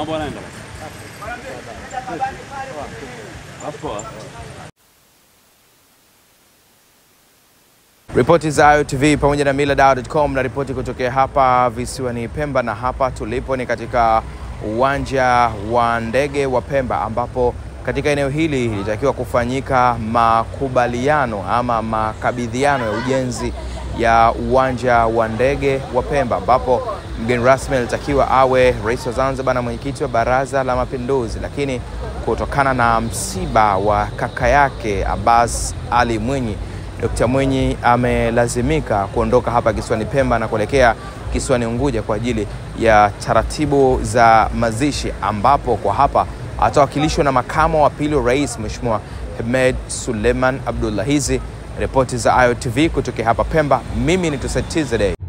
Mambo yanaenda basi. Ripoti za Ayo TV pamoja na millardayo.com na ripoti kutokea hapa visiwani Pemba, na hapa tulipo ni katika uwanja wa ndege wa Pemba, ambapo katika eneo hili ilitakiwa kufanyika makubaliano ama makabidhiano ya ujenzi ya uwanja wa ndege wa Pemba, ambapo mgeni rasmi alitakiwa awe Rais wa Zanzibar na mwenyekiti wa Baraza la Mapinduzi, lakini kutokana na msiba wa kaka yake Abbas Ali Mwinyi, Dr. Mwinyi amelazimika kuondoka hapa kisiwani Pemba na kuelekea kisiwani Unguja kwa ajili ya taratibu za mazishi, ambapo kwa hapa atawakilishwa na makamu wa pili wa rais Mheshimiwa Hemed Suleiman Abdullah. Hizi ripoti za Ayo TV kutoka hapa Pemba. Mimi ni Tusatiza Day.